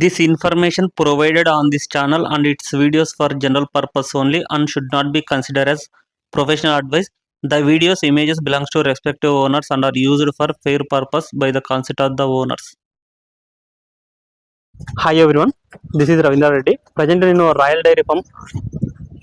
This information provided on this channel and its videos for general purpose only and should not be considered as professional advice. The videos images belongs to respective owners and are used for fair purpose by the consent of the owners. Hi everyone, this is Ravindra Reddy. Present in Royal Dairy Farm,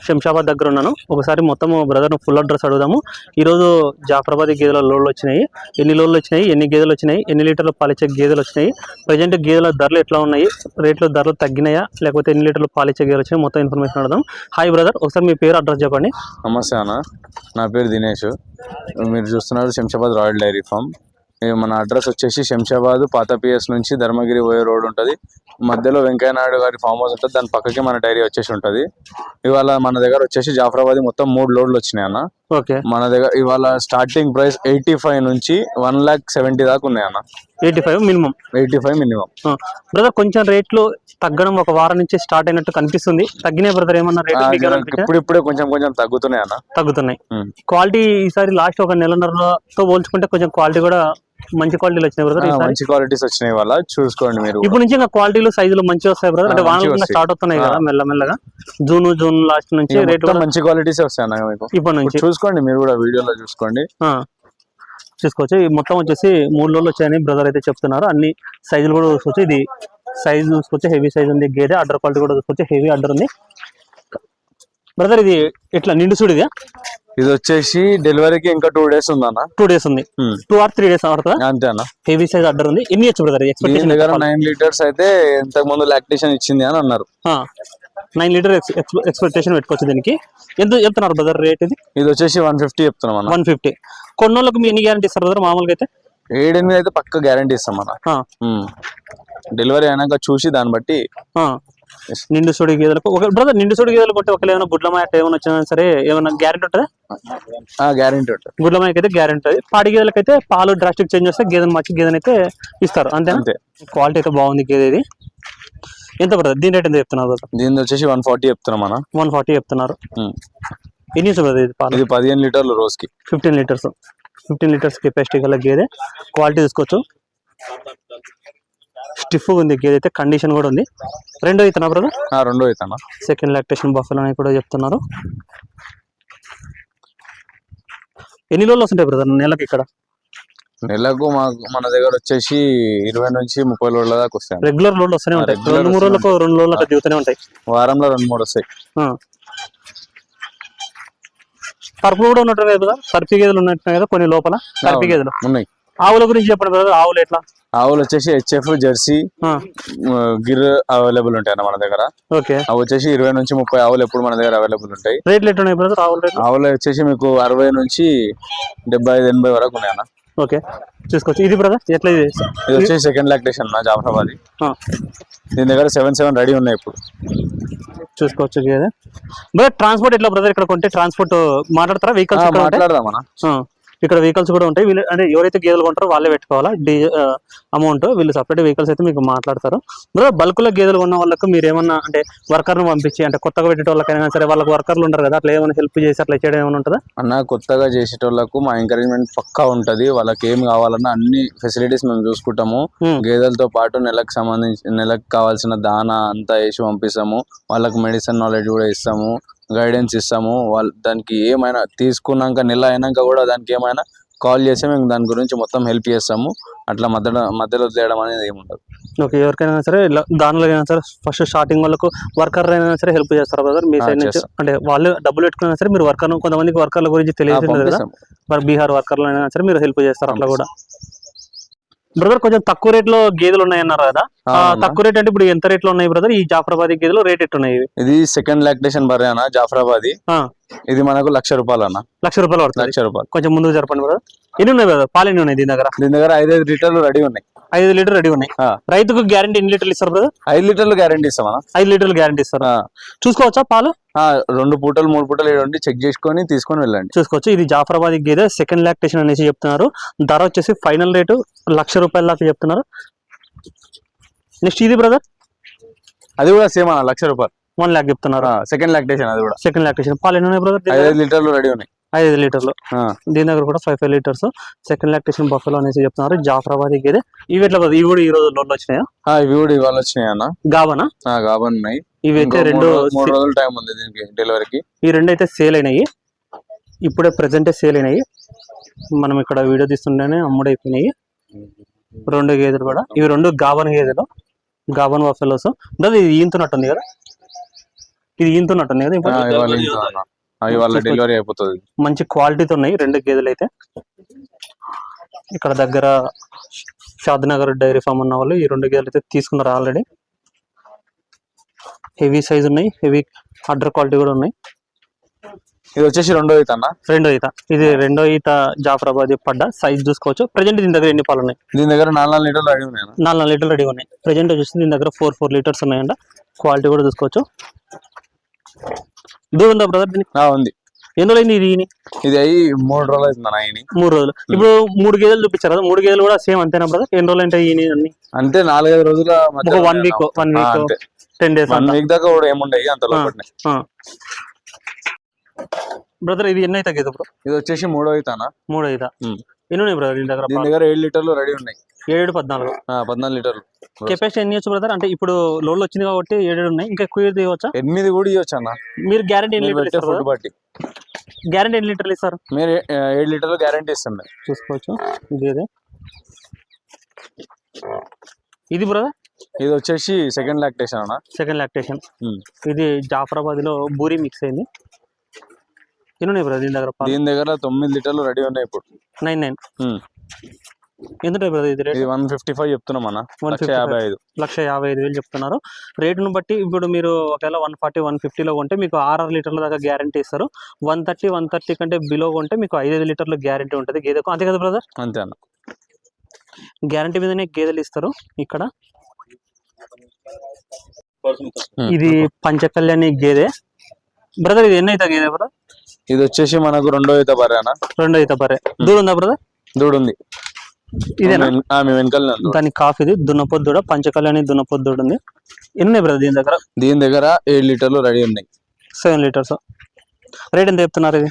Shamshabad దగ్గర ఉన్నాను. ఒకసారి మొత్తం బ్రదర్ను full address అడుగుదాము. ఈరోజు జాఫరాబాద్ గేదెల లోడ్లు వచ్చినాయి, ఎన్ని లోడ్లు వచ్చినాయి, ఎన్ని గేదెలు వచ్చినాయి, ఎన్ని లీటర్లు పాలిచ్చే గేదెలు వచ్చినాయి, ప్రజెంట్ గేదెల ధరలు ఎట్లా ఉన్నాయి, రేట్లు ధరలు తగ్గినాయా లేకపోతే ఎన్ని లీటర్లు పాలిచ్చే గేదెలు వచ్చినాయి, మొత్తం ఇన్ఫర్మేషన్ అడుగుదాం. హాయ్ బ్రదర్, ఒకసారి మీ పేరు అడ్రస్ చెప్పండి. నమస్తే అన్న, నా పేరు దినేష్. మీరు చూస్తున్నారు శంషాబాద్ రాయల్ డైరీ ఫామ్. మన అడ్రస్ వచ్చేసి శంషాబాద్ పాత పిఎస్ నుంచి ధర్మగిరి పోయే రోడ్ ఉంటుంది. మధ్యలో వెంకయ్య నాయుడు గారి ఫామ్ హౌస్ ఉంటుంది, దాని పక్కకి మన డైరీ వచ్చేసి ఉంటుంది. ఇవాళ మన దగ్గర వచ్చేసి జాఫరాబాద్ మొత్తం 3 లోడ్లు వచ్చినాయి అన్న. ఓకే, మన దగ్గర ఇవాళ స్టార్టింగ్ ప్రైస్ 85 నుంచి 1,70,000 దాకా ఉన్నాయి అన్న. 85 మినిమం. 85 మినిమం. బ్రదర్ కొంచెం రేట్లు తగ్గడం ఒక వారం నుంచి స్టార్ట్ అయినట్టు కనిపిస్తుంది. తగ్గినాయి బ్రదర్ ఏమన్నా రేట్లు? ఇప్పుడే కొంచెం తగ్గుతున్నాయి అన్న. తగ్గుతున్నాయి. క్వాలిటీ ఈసారి లాస్ట్ ఒక నెలన్నరతో పోల్చుకుంటే కొంచెం క్వాలిటీ కూడా మంచి క్వాలిటీలు వచ్చినాయి బ్రదర్. మంచి క్వాలిటీస్ వచ్చినాయి వాళ్ళ, చూసుకోండి మీరు. ఇప్పుడు నుంచి ఇంకా క్వాలిటీలు సైజులు మంచిగా వస్తాయి బ్రదర్. అంటే వాన స్టార్ట్ అవుతున్నాయి కదా మెల్లమెల్లగా, జూన్ లాస్ట్ నుంచి రేట్లు మంచి క్వాలిటీస్ వస్తాయి అన్న మీకు. ఇప్పటి నుంచి చూసుకోండి, మీరు కూడా వీడియోలో చూసుకోండి, చూసుకోవచ్చు. మొత్తం వచ్చేసి 3 లోడ్లు వచ్చాయని బ్రదర్ అయితే చెప్తున్నారు. అన్ని సైజులు కూడా చూసుకోవచ్చు. ఇది సైజ్ చూసుకోవచ్చు, హెవీ సైజ్ ఉంది గేదె. అడ్డర్ క్వాలిటీ కూడా చూసుకోవచ్చు, హెవీ అడ్డర్ ఉంది బ్రదర్. ఇది ఎట్లా నిండు చూడు? ఇది వచ్చేసి డెలివరీకి ఇంకా 2 days ఉందన్న. 2 days ఉంది. 2 or 3 days అవుతుందా? అంతే అన్న. హెవీ సైజ్ అడ్డర్ ఉంది. ఎన్ని ఇచ్చు బ్రదర్? ఎక్స్పెక్టేషన్ దగ్గర 9 లీటర్స్ అయితే ఇంతకు ముందు లాక్టేషన్ ఇచ్చింది అని అన్నారు. 9 లీటర్ ఎక్స్పెక్టేషన్ పెట్టుకోవచ్చు. దీనికి ఎంత చెప్తున్నారు బ్రదర్ రేట్? ఇది వచ్చేసి 150 చెప్తున్నాం అన్న. 150. కొన్నోళ్ళకి మీ ఎన్ని గ్యారంటీ ఇస్తారు బ్రదర్? మామూలుగా అయితే 7-8 అయితే పక్క గ్యారంటీ ఇస్తాం అన్న. డెలివరీ అయినాక చూసి దాన్ని బట్టి. నిండు సోడి గేదెలకు బ్రదర్, నిండు సోడి గేదెలు కొట్టి ఒకవేళ ఏమైనా గుడ్లమాయ ఏమైనా వచ్చినా సరే ఏమైనా గ్యారెంటీ ఉంటుందా? గ్యారెంటీ ఉంటుంది. గుడ్లమాయకి అయితే గ్యారెంటీ ఉంటుంది. పాడి గేదెలకు అయితే పాలు డ్రాస్టిక్ చేంజ్ వస్తే గేదెను మంచి గేదెని అయితే ఇస్తారు, అంతే. క్వాలిటీ అయితే బాగుంది గేదె. ఇది ఎంత బ్రదర్? దీని రేట్ ఎంత చెప్తున్నారు బ్రదర్? దీని వచ్చేసి 140 చెప్తున్నాం అన్న. 140 చెప్తున్నారు. ఎన్ని బ్రదర్ ఇది పాలు? ఇది 15 లీటర్లు రోజుకి. 15 లీటర్స్. 15 లీటర్స్ కెపాసిటీ గల గేదె. క్వాలిటీ తీసుకోవచ్చు. స్టిఫ్ ఉంది గేదె అయితే, కండిషన్ కూడా ఉంది. రెండో అవుతున్నా బ్రదర్? రెండో అవుతున్నా. సెకండ్ లాక్టేషన్ బఫెలో అని కూడా చెప్తున్నారు. ఎన్ని రోజులు వస్తుంటాయి బ్రదర్ నెలకు ఇక్కడ? నెలకు మన దగ్గర వచ్చేసి 20 నుంచి 30 లోడ్ల దాకా వస్తాయి. రెగ్యులర్ లోడ్లు వస్తూనే ఉంటాయి. 2-3 రోజులకు 2 లోడ్లకు దిగుతూనే ఉంటాయి. వారంలో 2-3 వస్తాయి. పరుపులు కూడా ఉన్నట్టు కదా బ్రదర్? పరుపు గేదెలు ఉన్నట్టు కదా కొన్ని లోపల పరుపు గేదెలు ఉన్నాయి. ఆవుల గురించి చెప్పండి బ్రదర్. ఆవులు ఎట్లా? ఆవులు వచ్చేసి హెచ్ఎఫ్, జెర్సీ, గిర్ అవైలబుల్ ఉంటాయి అన్న మన దగ్గర. ఓకే, అవి వచ్చేసి 20 నుంచి 30 ఆవులు ఎప్పుడు మన దగ్గర అవైలబుల్ ఉంటాయి. రేట్లు ఎట్లా ఉన్నాయి బ్రదర్ ఆవుల రేట్లు? ఆవులు వచ్చేసి మీకు 60 నుంచి 75-80 వరకు ఉన్నాయి అన్న. ఓకే, చూసుకోవచ్చు. ఇది బ్రదర్ ఎట్లా? ఇది వచ్చేసి సెకండ్ లాక్టేషన్ అన్న, జాఫరాబాద్. దీని దగ్గర 7 రెడీ ఉన్నాయి ఇప్పుడు. చూసుకోవచ్చు గేదె. బ్రదర్ ట్రాన్స్పోర్ట్ ఎట్లా బ్రదర్? ఇక్కడ కొంటే ట్రాన్స్పోర్ట్ మాట్లాడతారా? వెహికల్స్ మాట్లాడదామన్నా. ఇక్కడ వెహికల్స్ కూడా ఉంటాయి. వీళ్ళు అంటే ఎవరైతే గేదెలు కొంటారో వాళ్ళే పెట్టుకోవాలా అమౌంట్. వీళ్ళు సపరేట్ వెహికల్స్ అయితే మీకు మాట్లాడతారు. బ్రదర్ బల్క్ లో గేదెలు కొన్న వాళ్ళకు మీరు ఏమన్నా అంటే వర్కర్ను పంపించి, అంటే కొత్తగా పెట్టేటోళ్ళకైనా సరే వాళ్ళకి వర్కర్లు ఉంటారు కదా, అట్లా ఏమైనా హెల్ప్ చేసి అట్లా చేయడం ఏమైనా ఉంటుందా అన్న? కొత్తగా చేసేటోళ్ళకు మా ఎంకరేజ్మెంట్ పక్కా ఉంటది. వాళ్ళకి ఏం కావాలన్నా అన్ని ఫెసిలిటీస్ మేము చూసుకుంటాము. గేదెలతో పాటు నెలకు కావాల్సిన దానా అంతా వేసి పంపిస్తాము. వాళ్ళకి మెడిసిన్ నాలెడ్జ్ కూడా ఇస్తాము, గైడెన్స్ ఇస్తాము. దానికి ఏమైనా తీసుకున్నాక నెల అయినాక కూడా దానికి ఏమైనా కాల్ చేస్తే మేము దాని గురించి మొత్తం హెల్ప్ చేస్తాము. అట్లా మధ్యలో తేయడం అనేది ఏముండదు. ఓకే, ఎవరికైనా సరే దానిలో అయినా సరే ఫస్ట్ స్టార్టింగ్ వాళ్ళకు వర్కర్ అయినా సరే హెల్ప్ చేస్తారు బ్రదర్ మీ సైడ్ నుంచి? అంటే వాళ్ళు డబ్బులు పెట్టుకున్నా సరే మీరు వర్కర్, కొంతమందికి వర్కర్ల గురించి తెలియదు కదా, మరి బీహార్ వర్కర్లు అయినా సరే మీరు హెల్ప్ చేస్తారు అట్లా కూడా. బ్రదర్ కొంచెం తక్కువ రేట్ లో గేదెలు ఉన్నాయి అన్నారు కదా, తక్కువ రేట్ అంటే ఇప్పుడు ఎంత రేట్ లో ఉన్నాయి బ్రదర్ ఈ జాఫరాబాదీ గేదెలు? రేట్ ఎట్టున్నాయి? ఇది సెకండ్ లాక్టేషన్ బర్రె అన్న, జాఫరాబాదీ. ఇది మనకు 1,00,000 రూపాయలు అన్న. 1,00,000 రూపాయలు పడుతుంది. 1,00,000 రూపాయలు. కొంచెం ముందుకు జరపండి బ్రదర్. ఎన్ని ఉన్నాయి బ్రదర్? పాలు ఎన్ని ఉన్నాయి దీని దగ్గర? 5 లీటర్లు రెడీ ఉన్నాయి. 5 లీటర్ రెడీ ఉన్నాయి. రైతుకు గ్యారంటీ ఎన్ని లీటర్లు ఇస్తారు బ్రదర్? 5 లీటర్లు గ్యారంటీ ఇస్తాం అన్న. 5 లీటర్లు గ్యారంటీ ఇస్తారు. చూసుకోవచ్చా పాలు? 2 పూటలు 3 పూటలు చెక్ చేసుకొని తీసుకొని వెళ్ళండి. చూసుకోవచ్చు. ఇది జాఫరాబాద్ గేదె సెకండ్ లాక్టేషన్ అనేసి చెప్తున్నారు. ధర వచ్చేసి ఫైనల్ రేటు 1,00,000 రూపాయల దాకా చెప్తున్నారు. నెక్స్ట్ ఇది బ్రదర్, అది కూడా సేమ్ అన్న, 1,00,000 రూపాయలు. 1 lakh చెప్తున్నారు. సెకండ్ లాక్టేషన్, అది కూడా సెకండ్ లాక్టేషన్. పాలు ఎన్ని ఉన్నాయి బ్రదర్? 5 లీటర్లు రెడీ ఉన్నాయి. 5 లీటర్లు. దీని దగ్గర కూడా 5 లీటర్స్. సెకండ్ లాక్టేషన్ బఫెలో అనేసి చెప్తున్నారు. జాఫరాబాద్ గేదె. ఇవి ఎట్లా ఇవి కూడా ఈ రోజు లోన్లు వచ్చినాయా? ఇవి కూడా ఇవాళ వచ్చినాయి అన్న. గాబనా? గాబన్ ఉన్నాయి. ఇవి అయితే 3 రోజుల టైం ఉంది దీనికి డెలివరీకి. ఈ రెండు అయితే సేల్ అయినాయి, ఇప్పుడే ప్రెసెంటే సేల్ అయినాయి. మనం ఇక్కడ వీడియో తీస్తుంటేనే అమ్ముడైపోయినాయి 2 గేదెలు కూడా. ఇవి 2 గాబన్ గేదెలు, గాబన్ బఫెలోస్. ఇది ఈంతున్నట్టుంది కదా, ఇది ఈంతున్నట్టుంది కదా. ఇవాళ డెలివరీ అయిపోతుంది. మంచి క్వాలిటీతో ఉన్నాయి 2 గేదెలు అయితే. ఇక్కడ దగ్గర షాద్నగర్ డైరీ ఫామ్ ఉన్న వాళ్ళు ఈ 2 గేదెలు అయితే తీసుకున్నారు ఆల్రెడీ. హెవీ సైజ్ ఉన్నాయి, హెవీ అడ్డర్ క్వాలిటీ కూడా ఉన్నాయి. ఇది వచ్చేసి రెండో ఈత అన్న. రెండో ఈత. ఇది రెండో ఈత జాఫరాబాద్ పడ్డ. సైజ్ చూసుకోవచ్చు. ప్రెజెంట్ దీని దగ్గర ఎన్ని పాలు ఉన్నాయి? దీని దగ్గర 4 లీటర్లు రెడీ ఉన్నాయి. 4 లీటర్లు రెడీ ఉన్నాయి. ప్రెజెంట్ వచ్చేసి దీని దగ్గర 4 లీటర్స్ ఉన్నాయంట. క్వాలిటీ కూడా చూసుకోవచ్చు. దూరం ఉందా బ్రదర్ దీనికి? ఉంది. ఎన్ని రోజులు అయింది ఇది అయ్యి 3 రోజులు అవుతుంది. 3 రోజులు. ఇప్పుడు 3 గేదెలు చూపించారు కదా, 3 గేదెలు కూడా సేమ్ అంతేనా బ్రదర్? ఎన్ని రోజులు అంటే అన్ని? అంతే 4-5 రోజుల 1 వీక్ 10 డేస్ 1 వీక్ దాకా కూడా ఏముండయి అంత లోపలనే. బ్రదర్ ఇది ఎన్ని అయితే గేదె బ్రో? ఇది వచ్చేసి 3వ ఈత. 3వ ఈత. ఎన్ని ఉన్నాయి బ్రదర్ దీని దగ్గర? దీని దగ్గర 7 లీటర్లు రెడీ ఉన్నాయి. 14 లీటర్లు. కెపాసిటీ ఎన్ని ఇవ్వచ్చు బ్రదర్? అంటే ఇప్పుడు లోన్లు వచ్చింది కాబట్టి 7 ఉన్నాయి, ఇంకా ఎక్కువ ఇవ్వచ్చా? 8 కూడా ఇవ్వచ్చు అన్న. మీరు గ్యారెంటీ ఎన్ని లీటర్లు ఇస్తారు? ఫుడ్ బట్టి గ్యారెంటీ ఎన్ని లీటర్లు ఇస్తారు? మీరు 7 లీటర్లు గ్యారెంటీ ఇస్తాం. చూసుకోవచ్చు. ఇదే ఇది బ్రదర్. ఇది వచ్చేసి సెకండ్ లాక్టేషన్ అన్న. Second lactation. ఇది జాఫరాబాద్ లో బూరి మిక్స్ అయింది. ఎన్ని ఉన్నాయి బ్రదర్ దీని దగ్గర? దీని దగ్గర 9 లీటర్లు రెడీ ఉన్నాయి ఇప్పుడు. 99. ఎంత బ్రదర్ ఇది రేట్? 155 చెప్తున్నాం అన్న. 1,55,000 చెప్తున్నారు. రేటును బట్టి ఇప్పుడు మీరు ఒకవేళ 140, 150లో కొంటే మీకు 6 లీటర్ల దాకా గ్యారంటీ ఇస్తారు. 130 కంటే బిలో కొంటే మీకు 5 లీటర్ల గ్యారంటీ ఉంటుంది గేదెకు. అంతే కదా బ్రదర్? అంతే అన్న. గ్యారంటీ మీదనే గేదెలు ఇస్తారు ఇక్కడ. ఇది పంచకళ్యాణి గేదె బ్రదర్. ఇది ఎన్ని అయితే గేదె బ్రదర్? ఇది వచ్చేసి మనకు 2వ ఈత బర్రె అన్న. 2వ ఈత బర్రె. దూడ ఉందా బ్రదర్? దూడ ఉంది. ఇదేనా? వెనకాల దాని కాఫీది దున్నపొద్దుడ, పంచకళ్యాణి దున్నపొద్దుడు ఉంది. ఎన్ని బ్రదర్ దీని దగ్గర? దీని దగ్గర 7 లీటర్లు రెడీ ఉన్నాయి. 7 లీటర్స్. రేట్ ఎంత చెప్తున్నారు ఇది?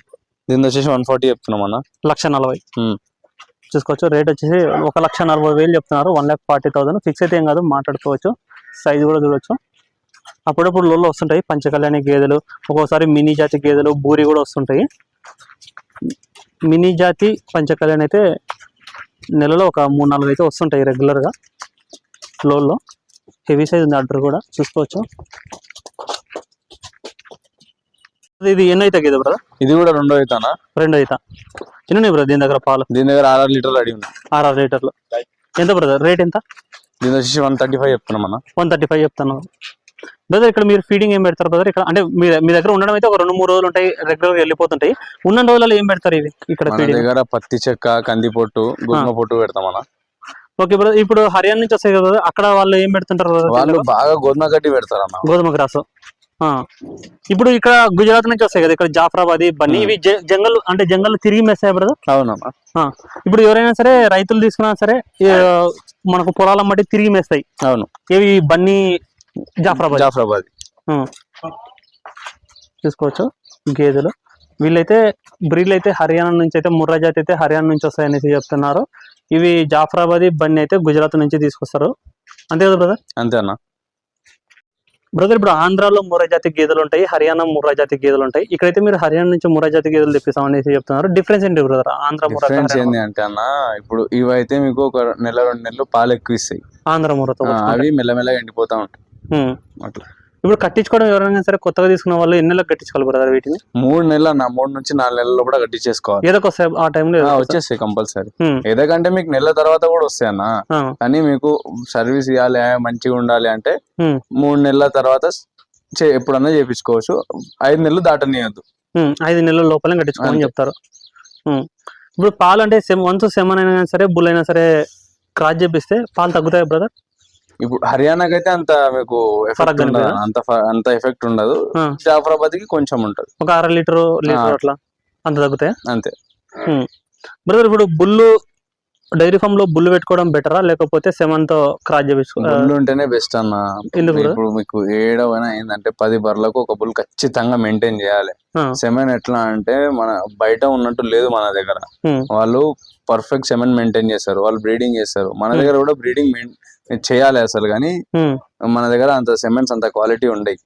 దీని వచ్చేసి 140 చెప్తున్నాం అన్న. 1,40,000 చూసుకోవచ్చు. రేట్ వచ్చేసి 1,40,000 చెప్తున్నారు. 1,40,000 ఫిక్స్ అయితే ఏం కాదు, మాట్లాడుకోవచ్చు. సైజ్ కూడా చూడవచ్చు. అప్పుడప్పుడు లోళ్ళు వస్తుంటాయి పంచకళ్యాణి గేదెలు, ఒక్కోసారి మినీ జాతి గేదెలు, బూరి కూడా వస్తుంటాయి. మినీ జాతి పంచకళ్యాణి అయితే నెలలో ఒక 3-4 అయితే వస్తుంటాయి రెగ్యులర్గా లోల్లో. హెవీ సైజ్ ఉంది అడ్డర్ కూడా చూసుకోవచ్చు. ఇది ఎన్ని అయితే గేదె బ్రదర్? ఇది కూడా 2వ ఈత. 2వ ఈత. ఎన్ని ఉన్నాయి బ్రదర్ దీని దగ్గర పాలు? దీని దగ్గర 6 లీటర్లు రెడీ ఉన్నాయి. 6 లీటర్లు. ఎంత బ్రదర్ రేట్ ఎంత? దీని వచ్చేసి 135 చెప్తున్నాం అన్న. 135 చెప్తాను బ్రదర్. ఇక్కడ మీరు ఫీడింగ్ ఏం పెడతారు బ్రదర్? ఇక్కడ అంటే మీ దగ్గర ఉండడం అయితే ఒక 2-3 రోజులు ఉంటాయి, రెగ్యులర్ గా వెళ్ళిపోతుంటాయి. ఉన్న రోజులలో ఏం పెడతారు ఇవి ఇక్కడ? దగ్గర పత్తి చెక్క, కంది పొట్టు, గోధుమ పొట్టు పెడతామన్నా. Okay brother. ఇప్పుడు హర్యానా నుంచి వస్తాయి కదా, అక్కడ వాళ్ళు ఏం పెడుతుంటారు? వాళ్ళు బాగా గోధుమ గడ్డి పెడతారు అన్న. గోధుమ గ్రాస్. ఇప్పుడు ఇక్కడ గుజరాత్ నుంచి వస్తాయి కదా, ఇక్కడ జాఫరాబాద్ బన్నీ, ఇవి జంగల్ అంటే జంగల్ తిరిగి మేస్తాయి బ్రదర్? అవునమ్మా. ఇప్పుడు ఎవరైనా సరే రైతులు తీసుకున్నా సరే మనకు పొలాల మట్టి తిరిగి మేస్తాయి. అవును. ఇవి బన్నీ జాఫరాబాద్ చూసుకోవచ్చు గేదెలు. వీళ్ళైతే బ్రీడ్లు అయితే హర్యానా నుంచి అయితే ముర్రా జాతి అయితే హర్యానా నుంచి వస్తాయనేసి చెప్తున్నారు. ఇవి జాఫరాబాద్ బన్నీ అయితే గుజరాత్ నుంచి తీసుకొస్తారు. అంతే కదా బ్రదర్? అంతే అన్న. బ్రదర్ ఇప్పుడు ఆంధ్రాలో ముర్రా జాతి గేదెలు ఉంటాయి, హర్యానా ముర్రా జాతి గేదెలు ఉంటాయి. ఇక్కడైతే మీరు హర్యానా నుంచి ముర్రా జాతి గేదెలు తెప్పిస్తాం అనేసి చెప్తున్నారు. డిఫరెన్స్ ఏంటి బ్రదర్? ఆంధ్ర ముర్రా ఏంటి అంటే అన్న, ఇప్పుడు ఇవైతే మీకు ఒక 1-2 నెలలు పాలు ఎక్కువ ఇస్తాయి. ఆంధ్ర ముర్రాతో అవి మెల్లమెల్లగా ఎండిపోతా ఉంటాయి అట్లా. ఇప్పుడు కట్టించుకోవడం ఎవరైనా సరే కొత్తగా తీసుకున్న వాళ్ళు ఎన్ని నెలలకు కట్టించుకోవాలి బ్రదర్ వీటిని? 3 నెలలు అన్న. 3 నుంచి 4 నెలల్లో కూడా కట్టించేసుకోవాలి. ఏదొకొస్తాయి ఆ టైంలో? వచ్చేస్తాయి కంపల్సరీ. ఏదకంటే మీకు నెల తర్వాత కూడా వస్తాయి అన్న. కానీ మీకు సర్వీస్ ఇవ్వాలి, మంచిగా ఉండాలి అంటే 3 నెలల తర్వాత ఎప్పుడన్నా చేపించుకోవచ్చు. 5 నెలలు దాటనియద్దు. 5 నెలల లోపలే కట్టించుకోమని చెప్తారు. ఇప్పుడు పాలు అంటే వన్స్ సెమన్ అయినా సరే బుల్ అయినా సరే క్రాస్ చేపిస్తే పాలు తగ్గుతాయి బ్రదర్? ఇప్పుడు హర్యానాకి అయితే అంత మీకు అంత ఎఫెక్ట్ ఉండదు. జాఫరాబాద్ కి కొంచెం ఉంటది. ఒక 1/2 లీటర్ అట్లా అంత తగ్గుతాయి అంతే బ్రదర్. ఇప్పుడు బుల్లు డైరీ ఫామ్ లో బుల్ పెట్టుకోవడం బెటరా లేకపోతే సెమన్ తో క్రాస్ చేయించుకో బుల్ ఉంటేనే బెస్ట్ అన్న. ఎందుకు బ్రదర్? ఇప్పుడు మీకు ఏడవైనా ఏంటంటే 10 బర్లకు ఒక బుల్ ఖచ్చితంగా మెయింటైన్ చేయాలి. సెమెన్ ఎట్లా అంటే మన బయట ఉన్నట్టు లేదు మన దగ్గర. వాళ్ళు పర్ఫెక్ట్ సెమెన్ మెయింటైన్ చేస్తారు, వాళ్ళు బ్రీడింగ్ చేస్తారు. మన దగ్గర కూడా బ్రీడింగ్ చేయాలి అసలు, కానీ మన దగ్గర అంత సెమెన్స్ అంత క్వాలిటీ ఉండయి.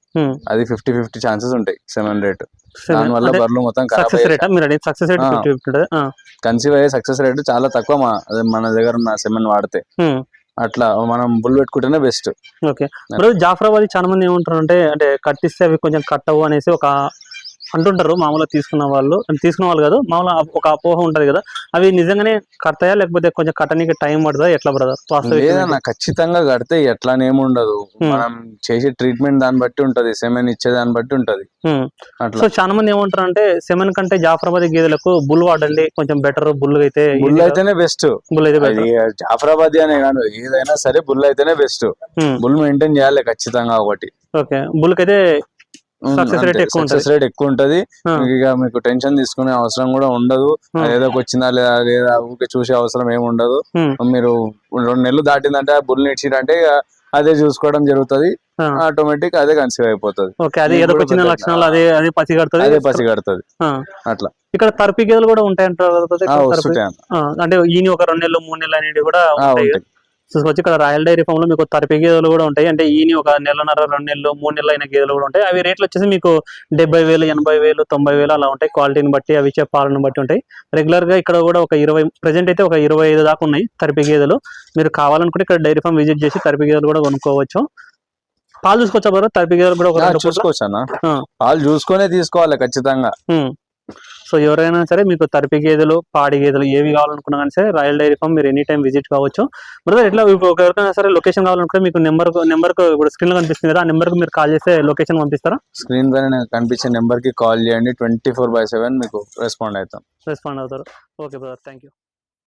అది 50-50 ఛాన్సెస్ ఉంటాయి సెమెన్ రేట్. దాని వల్ల బర్రెలు మొత్తం కన్సీవ్ అయ్యే సక్సెస్ రేట్ చాలా తక్కువ మన దగ్గర ఉన్న సెమెన్ వాడితే. అట్లా మనం బుల్ పెట్టుకుంటేనే బెస్ట్. ఓకే జాఫరాబాద్ చాలా మంది ఏమంటారు అంటే కట్టిస్తే అవి కొంచెం కట్టవు అనేసి ఒక అంటుంటారు. మామూలుగా తీసుకున్న వాళ్ళు కాదు, మామూలుగా ఒక అపోహ ఉంటది కదా, అవి నిజంగానే కడతాయా లేకపోతే కొంచెం కట్టడానికి టైం పడుతుందా ఎట్లా బ్రదర్? లేదన్నా ఖచ్చితంగా కడితే ఎట్లానేముండదు. మనం చేసే ట్రీట్మెంట్ దాన్ని బట్టి ఉంటది, సెమెన్ ఇచ్చే దాన్ని బట్టి ఉంటది. సో చాలా మంది ఏమంటారు అంటే సెమెన్ కంటే జాఫరాబాద్ గేదెలకు బుల్ వాడండి కొంచెం బెటర్, బుల్ అయితేనే బెస్ట్. బుల్ అయితే జాఫరాబాద్ అనే కాదు, ఏదైనా సరే బుల్ అయితేనే బెస్ట్. బుల్ మెయింటైన్ చేయాలి ఖచ్చితంగా ఒకటి. ఓకే బుల్ కైతే సక్సెస్ రేట్ ఎక్కువ ఉంటది. ఇక మీకు టెన్షన్ తీసుకునే అవసరం కూడా ఉండదు. ఏదో వచ్చిందా లేదా ఊరికే చూసే అవసరం ఏమి ఉండదు. మీరు 2 నెలలు దాటిందంటే ఆ బుల్ ఇచ్చిరంటే అదే చూసుకోవడం జరుగుతుంది, ఆటోమేటిక్ అదే కన్సీవ్ అయిపోతుంది. అదే పసిగడుతుంది. అట్లా ఇక్కడ తరపి గేదెలు కూడా ఉంటాయంటారు అంటే ఈయన ఒక 2 నెలలు 3 నెలలు అనేవి కూడా వచ్చి ఇక్కడ రాయల్ డైరీ ఫామ్ లో మీకు తరపి గేదెలు కూడా ఉంటాయి. అంటే ఈయన ఒక 1.5 నెలలు 2 నెలలు 3 నెలలు అయిన గేదెలు కూడా ఉంటాయి. అవి రేట్లు వచ్చేసి మీకు 70,000 80,000 90,000 అలా ఉంటాయి. క్వాలిటీని బట్టి అవి ఇచ్చే పాలను బట్టి ఉంటాయి. రెగ్యులర్ గా ఇక్కడ కూడా ఒక 20 ప్రెసెంట్ అయితే ఒక 25 దాకా ఉన్నాయి తరపి గేదెలు. మీరు కావాలనుకుంటే ఇక్కడ డైరీ ఫామ్ విజిట్ చేసి తరపి గేదెలు కూడా కొనుక్కోవచ్చు. పాలు చూసుకోవచ్చా బ్రో? తరపి గేదెలు కూడా చూసుకోవచ్చు అన్న, పాలు చూసుకునే తీసుకోవాలి ఖచ్చితంగా. సో ఎవరైనా సరే మీకు తరపి గేదెలు పాడి గేదెలు ఏవి కావాలనుకున్నా కానీ సరే రాయల్ డైరీ ఫామ్ మీరు ఎనీ టైం విజిట్ కావచ్చు. బ్రదర్ ఎట్లా ఎవరికైనా సరే లొకేషన్ కావాలనుకుంటే మీకు నెంబర్ ఇప్పుడు స్క్రీన్ లో కనిపిస్తుంది కదా, ఆ నెంబర్ కు మీరు కాల్ చేస్తే లొకేషన్ పంపిస్తారా? స్క్రీన్ పైన కనిపించే నెంబర్ కి కాల్ చేయండి, 24/7 మీకు రెస్పాండ్ అవుతారు. Okay brother, thank you.